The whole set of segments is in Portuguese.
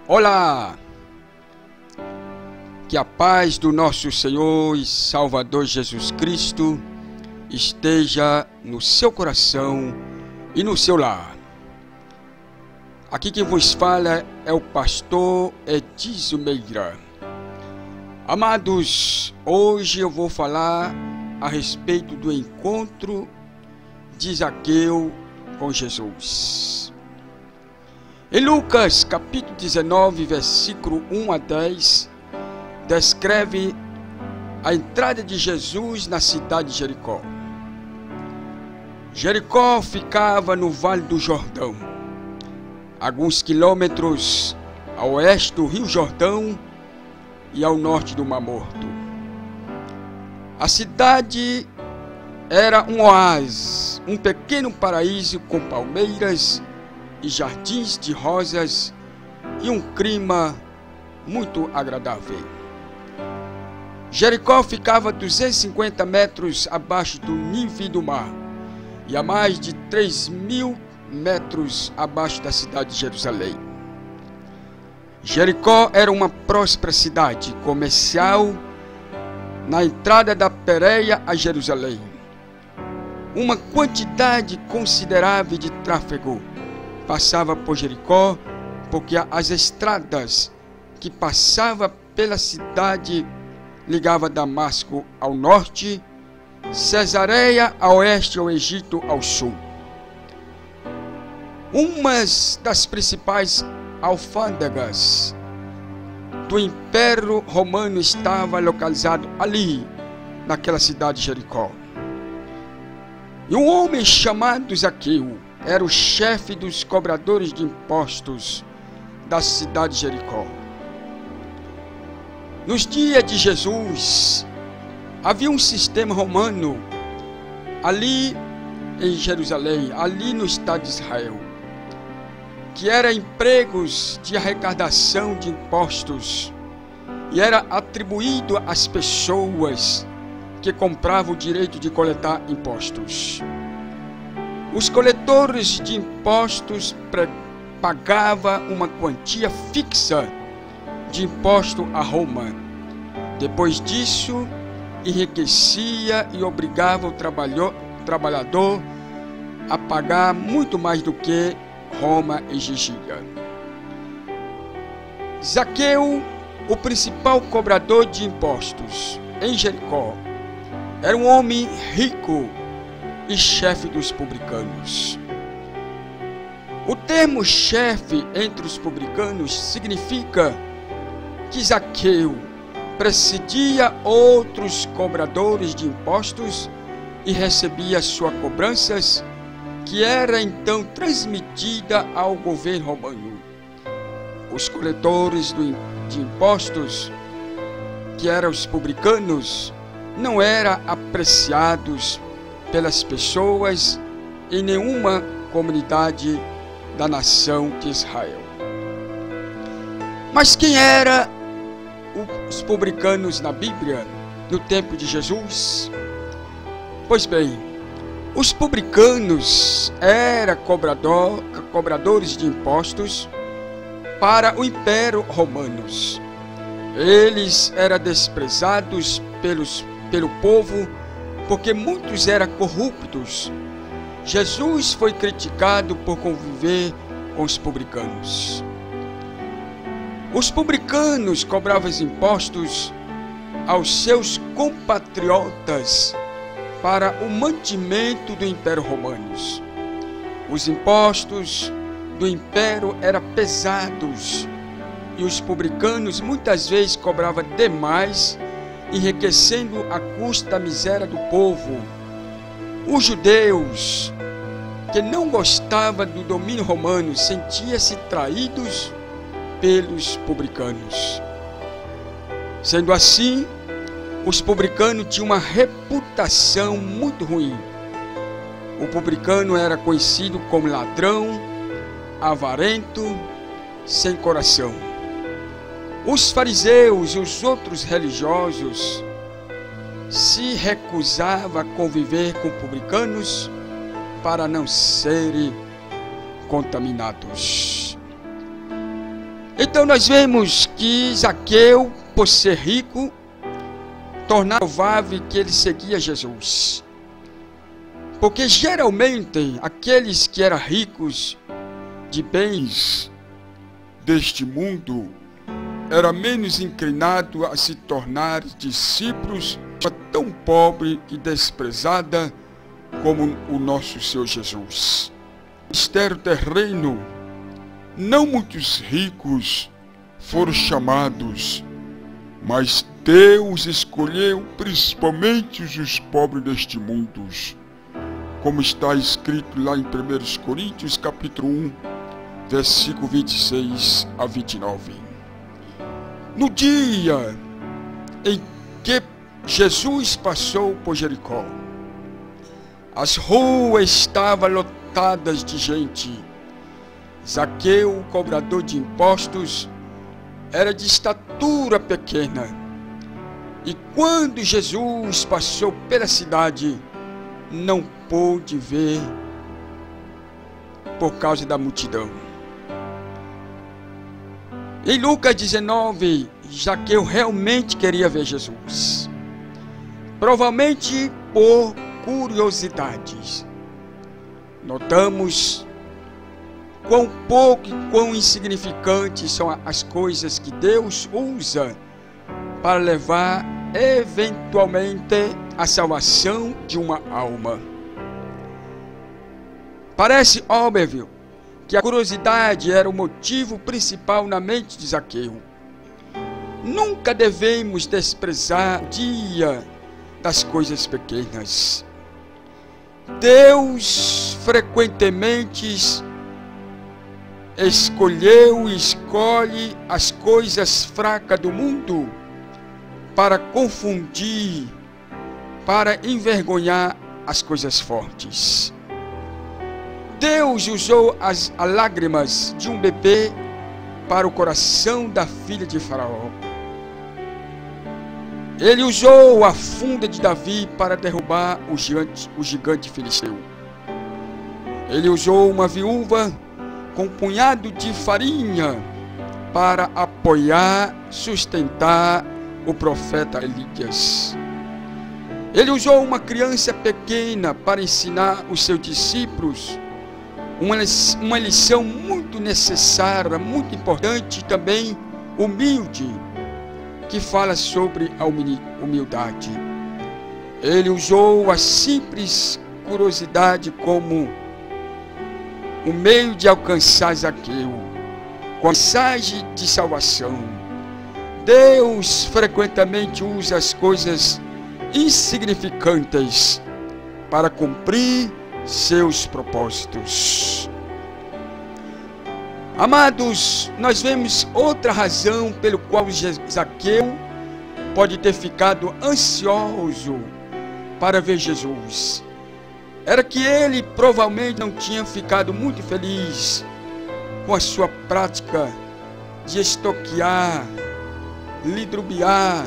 Olá! Que a paz do nosso Senhor e Salvador Jesus Cristo esteja no seu coração e no seu lar. Aqui quem vos fala é o pastor Edísio Meira. Amados, hoje eu vou falar a respeito do encontro de Zaqueu com Jesus. Em Lucas capítulo 19, versículo 1 a 10, descreve a entrada de Jesus na cidade de Jericó. Jericó ficava no Vale do Jordão, alguns quilômetros a oeste do Rio Jordão e ao norte do Mar Morto. A cidade era um oásis, um pequeno paraíso com palmeiras e jardins de rosas e um clima muito agradável. Jericó ficava 250 metros abaixo do nível do mar e a mais de 3.000 metros abaixo da cidade de Jerusalém. Jericó era uma próspera cidade comercial na entrada da Pérea a Jerusalém. Uma quantidade considerável de tráfego passava por Jericó, porque as estradas que passavam pela cidade ligavam Damasco ao norte, Cesareia a oeste e o Egito ao sul. Uma das principais alfândegas do Império Romano estava localizado ali, naquela cidade de Jericó. E um homem chamado Zaqueu era o chefe dos cobradores de impostos da cidade de Jericó. Nos dias de Jesus, havia um sistema romano ali em Jerusalém, ali no estado de Israel, que era empregos de arrecadação de impostos e era atribuído às pessoas que compravam o direito de coletar impostos. Os coletores de impostos pagavam uma quantia fixa de imposto a Roma. Depois disso, enriquecia e obrigava o trabalhador a pagar muito mais do que Roma exigia. Zaqueu, o principal cobrador de impostos em Jericó, era um homem rico e chefe dos publicanos. O termo chefe entre os publicanos significa que Zaqueu presidia outros cobradores de impostos e recebia suas cobranças, que era então transmitida ao governo romano. Os coletores de impostos, que eram os publicanos, não eram apreciados pelas pessoas em nenhuma comunidade da nação de Israel. Mas quem eram os publicanos na Bíblia no tempo de Jesus? Pois bem, os publicanos eram cobradores de impostos para o Império Romano. Eles eram desprezados pelo povo porque muitos eram corruptos. Jesus foi criticado por conviver com os publicanos. Os publicanos cobravam impostos aos seus compatriotas para o mantimento do Império Romano. Os impostos do Império eram pesados e os publicanos muitas vezes cobravam demais, enriquecendo à custa da miséria do povo. Os judeus, que não gostavam do domínio romano, sentiam-se traídos pelos publicanos. Sendo assim, os publicanos tinham uma reputação muito ruim. O publicano era conhecido como ladrão, avarento, sem coração. Os fariseus e os outros religiosos se recusavam a conviver com publicanos para não serem contaminados. Então nós vemos que Zaqueu, por ser rico, tornava provável que ele seguia Jesus. Porque geralmente aqueles que eram ricos de bens deste mundo era menos inclinado a se tornar discípulos tão pobre e desprezada como o nosso Senhor Jesus. Mistério terreno, não muitos ricos foram chamados, mas Deus escolheu principalmente os pobres deste mundo, como está escrito lá em 1 Coríntios capítulo 1, versículo 26 a 29. No dia em que Jesus passou por Jericó, as ruas estavam lotadas de gente. Zaqueu, cobrador de impostos, era de estatura pequena. E quando Jesus passou pela cidade, não pôde ver por causa da multidão. Em Lucas 19, Zaqueu realmente queria ver Jesus. Provavelmente por curiosidades. Notamos quão pouco e quão insignificantes são as coisas que Deus usa para levar eventualmente a salvação de uma alma. Parece óbvio que a curiosidade era o motivo principal na mente de Zaqueu. Nunca devemos desprezar o dia das coisas pequenas. Deus frequentemente escolheu e escolhe as coisas fracas do mundo para confundir, para envergonhar as coisas fortes. Deus usou as lágrimas de um bebê para o coração da filha de Faraó. Ele usou a funda de Davi para derrubar o gigante filisteu. Ele usou uma viúva com um punhado de farinha para apoiar, sustentar o profeta Elias. Ele usou uma criança pequena para ensinar os seus discípulos uma lição muito necessária, muito importante e também humilde, que fala sobre a humildade. Ele usou a simples curiosidade como um meio de alcançar Zaqueu, com a mensagem de salvação. Deus frequentemente usa as coisas insignificantes para cumprir seus propósitos. Amados, nós vemos outra razão pelo qual Zaqueu pode ter ficado ansioso para ver Jesus. Era que ele provavelmente não tinha ficado muito feliz com a sua prática de estoquear, lidrubiar,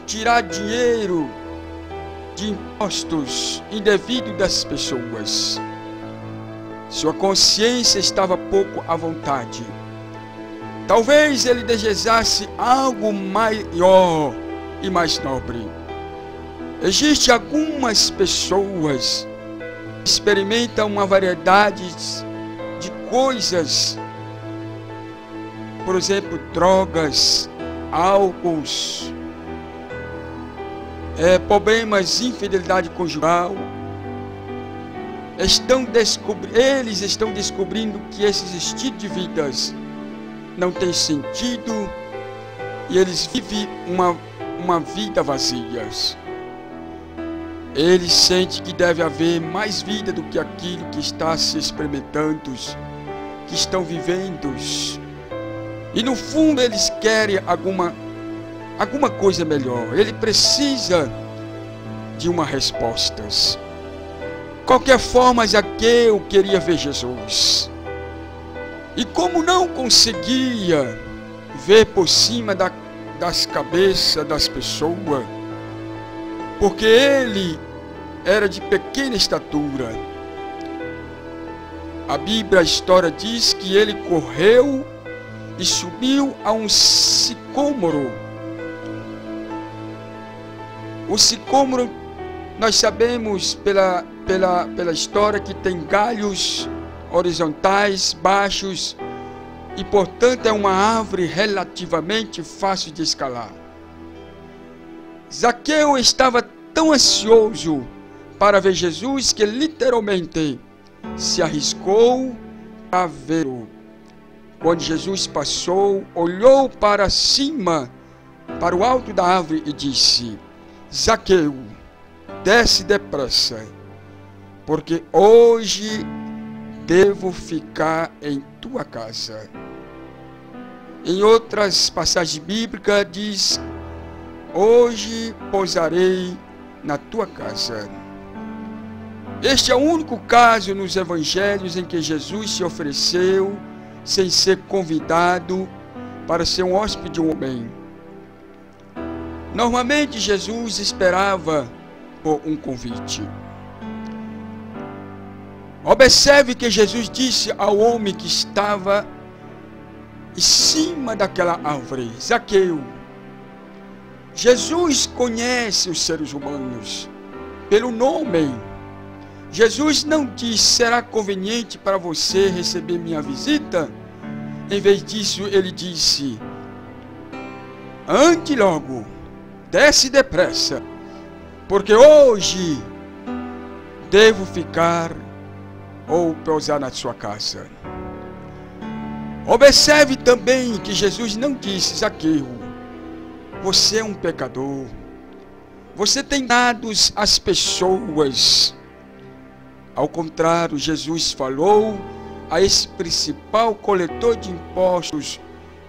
tirar dinheiro de impostos indevidos das pessoas. Sua consciência estava pouco à vontade. Talvez ele desejasse algo maior e mais nobre. Existem algumas pessoas que experimentam uma variedade de coisas, por exemplo, drogas, álcools, problemas de infidelidade conjugal. Eles estão descobrindo que esses estilos de vidas não têm sentido e eles vivem uma vida vazia. Eles sentem que deve haver mais vida do que aquilo que está se experimentando, que estão vivendo. E no fundo eles querem alguma coisa melhor. Ele precisa de uma resposta. Qualquer forma, Zaqueu queria ver Jesus. E como não conseguia ver por cima das cabeças das pessoas, porque ele era de pequena estatura, a Bíblia, a história diz que ele correu e subiu a um sicômoro. O sicômoro, nós sabemos pela história que tem galhos horizontais, baixos, e portanto é uma árvore relativamente fácil de escalar. Zaqueu estava tão ansioso para ver Jesus que literalmente se arriscou a vê-lo. Quando Jesus passou, olhou para cima, para o alto da árvore e disse: Zaqueu, desce depressa, porque hoje devo ficar em tua casa. Em outras passagens bíblicas diz: hoje pousarei na tua casa. Este é o único caso nos evangelhos em que Jesus se ofereceu sem ser convidado para ser um hóspede de um homem. Normalmente Jesus esperava por um convite. Observe que Jesus disse ao homem que estava em cima daquela árvore: Zaqueu. Jesus conhece os seres humanos pelo nome. Jesus não disse: será conveniente para você receber minha visita? Em vez disso, ele disse: ande logo, desce depressa, porque hoje devo ficar ou pousar na sua casa. Observe também que Jesus não disse: Zaqueu, você é um pecador, você tem dados às pessoas. Ao contrário, Jesus falou a esse principal coletor de impostos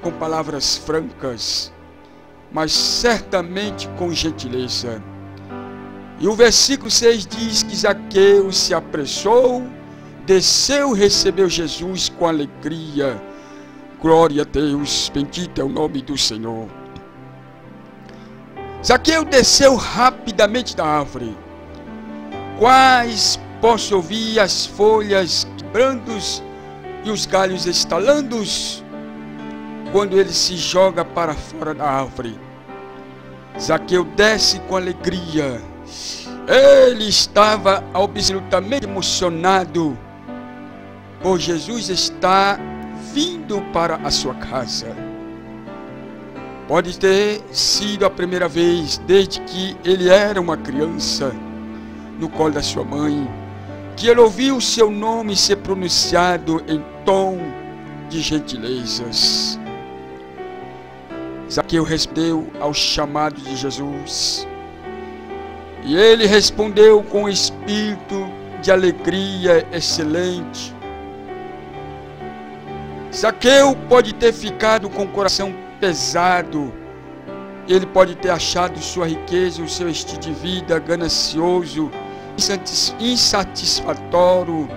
com palavras francas, mas certamente com gentileza. E o versículo 6 diz que Zaqueu se apressou, desceu e recebeu Jesus com alegria. Glória a Deus, bendito é o nome do Senhor. Zaqueu desceu rapidamente da árvore. Quais posso ouvir as folhas quebrando e os galhos estalando quando ele se joga para fora da árvore. Zaqueu desce com alegria. Ele estava absolutamente emocionado por Jesus estar vindo para a sua casa. Pode ter sido a primeira vez desde que ele era uma criança no colo da sua mãe que ele ouviu o seu nome ser pronunciado em tom de gentilezas. Zaqueu respondeu ao chamado de Jesus. E ele respondeu com um espírito de alegria excelente. Zaqueu pode ter ficado com o coração pesado. Ele pode ter achado sua riqueza, o seu estilo de vida ganancioso, insatisfatório.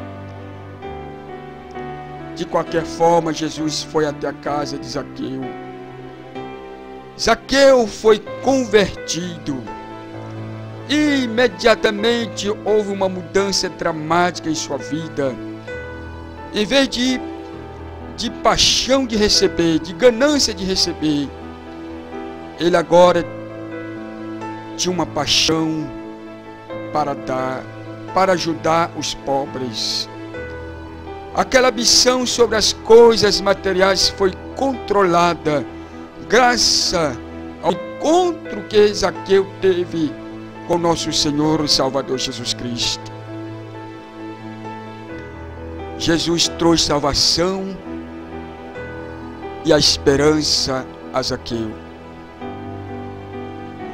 De qualquer forma, Jesus foi até a casa de Zaqueu. Zaqueu foi convertido. E imediatamente houve uma mudança dramática em sua vida. Em vez de paixão de receber, de ganância de receber, ele agora tinha uma paixão para dar, para ajudar os pobres. Aquela ambição sobre as coisas materiais foi controlada graças ao encontro que Zaqueu teve com nosso Senhor e Salvador Jesus Cristo. Jesus trouxe salvação e a esperança a Zaqueu.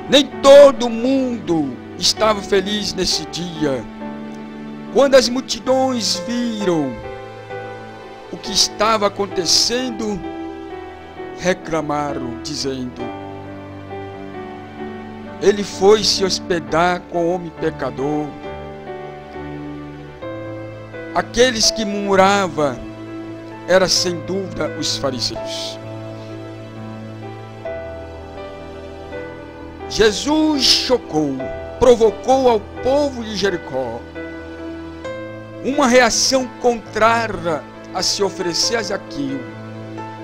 Nem todo mundo estava feliz nesse dia. Quando as multidões viram o que estava acontecendo, reclamaram, dizendo: ele foi se hospedar com o homem pecador. Aqueles que murmuravam eram sem dúvida os fariseus. Jesus chocou, provocou ao povo de Jericó uma reação contrária a se oferecer a Zaqueu.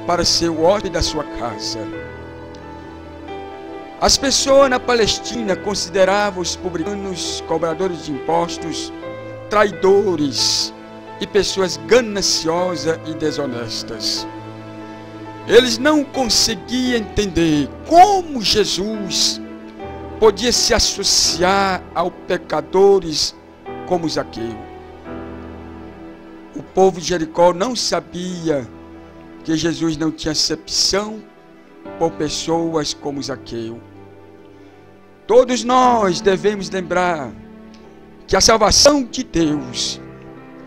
para ser o hóspede da sua casa. As pessoas na Palestina consideravam os publicanos, cobradores de impostos, traidores e pessoas gananciosas e desonestas. Eles não conseguiam entender como Jesus podia se associar aos pecadores como Zaqueu. O povo de Jericó não sabia que Jesus não tinha acepção por pessoas como Zaqueu. Todos nós devemos lembrar que a salvação de Deus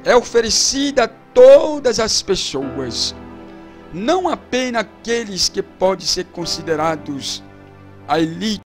é oferecida a todas as pessoas, não apenas aqueles que podem ser considerados a elite